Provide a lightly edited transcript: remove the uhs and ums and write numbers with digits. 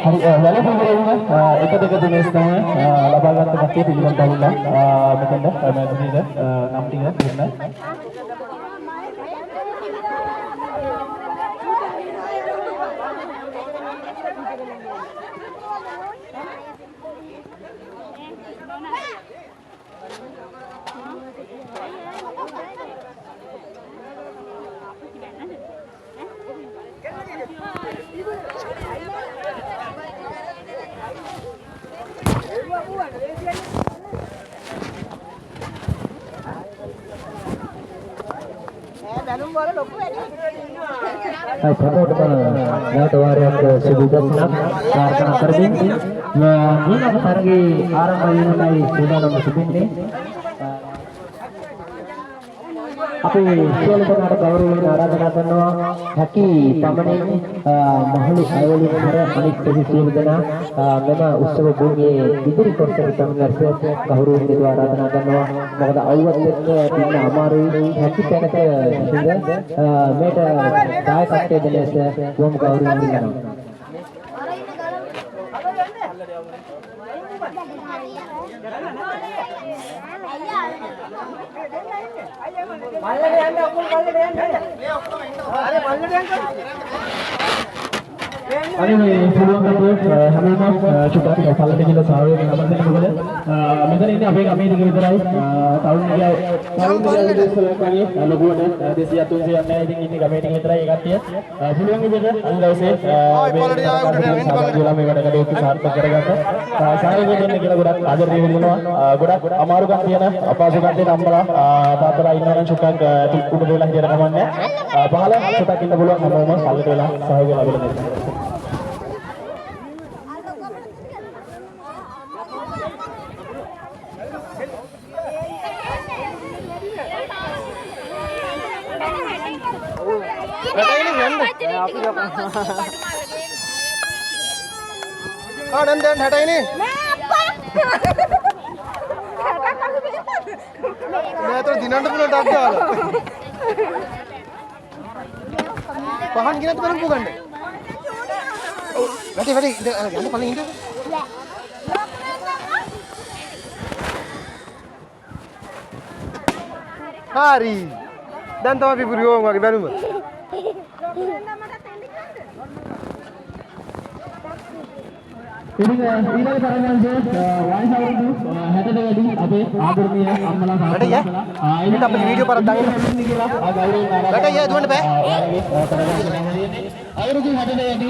හරි වැලපු කරගෙන එක දෙක තුනේ තමයි ලබා ගන්න කට්ටිය පිළිගන්න බැලුලා මෙතනද මැදිනේද නම් ටික දෙන්න. සපෝට් කරන නැවත වාරයක් සිදු කරන ප්‍රාර්ථනා කරමින් ඊළඟ තරගයේ ආරම්භ වීමයි සූදානම් සිටින්නේ. අපි සියලු දෙනාට ගෞරවයෙන් ආරාධනා කරනවා හැකි පමණින් මහලු අයවලු කර අනිත් සියලු දෙනා මෙම උත්සව භූමියේ ඉදිරි කොටසට සම්බන්ධ ගෞරවයෙන් ආරාධනා කරනවා. මොකද අවුවත් එක්ක ඉන්න අමාරුයි හැකි තැනක ඉඳ මේට දායකත්වයේ දෙලෙස බොහොම ගෞරවයෙන් ඉල්ලනවා. මල්ලට යන්න ඔක්කොම මල්ලට යන්න. අර මල්ලට යන්න. අනේ මේ පුළුවන් හැමෝම චුට්ටක් පල්ලට ගිහලා සාවයෙන් නමන්න මොකද මෙතන ඉන්නේ අපේ ගමේ ටික විතරයි ටවුන් එකේ දේශවලක් වගේ ලොකුවට 200 300 යන්නේ ඉතින් ඉන්නේ ගමේ ටික විතරයි ඒ කට්ටිය පුළුවන් විදිහට අද දවසේ මේ වැඩ කටයුතු සාර්ථක කරගන්න සහයෝගය දෙන්න කියලා ගොඩක් ආදරේ වෙනවා ගොඩක් අමාරුකම් තියෙන අපහසුකම් තියෙන අම්මලා තාත්තලා ඉන්නවා නම් චුට්ටක් උඩ දෙලා හිටියට කමන්නේ පහල චුට්ටක් ඉන්න පුළුවන් හැමෝම පල්ලට වෙලා සහයෝගය ලැබෙන්න දෙන්න. ආනන්ද දැන් 60යිනේ නෑ තෝ දිනන්න පුළුවන් ටක් ගාලා පහන් ගිනත් බලමු ගන්න ඔව් වැඩි යන්න පල්ලෙන් ඉන්න හරි දැන් තමයි පිපුරියෝ වගේ බැලුම ඉතින් ඊළඟ තරගයන්දී වයස අවුරුදු 60ට වැඩි අපේ ආදරණීය අම්මලා තාත්තලා ඒකට අපේ වීඩියෝ පරක් දාගෙන කියලා ගෞරවයෙන් ආරාධනා රට ය දුවන්න බෑ අවුරුදු 60ට වැඩි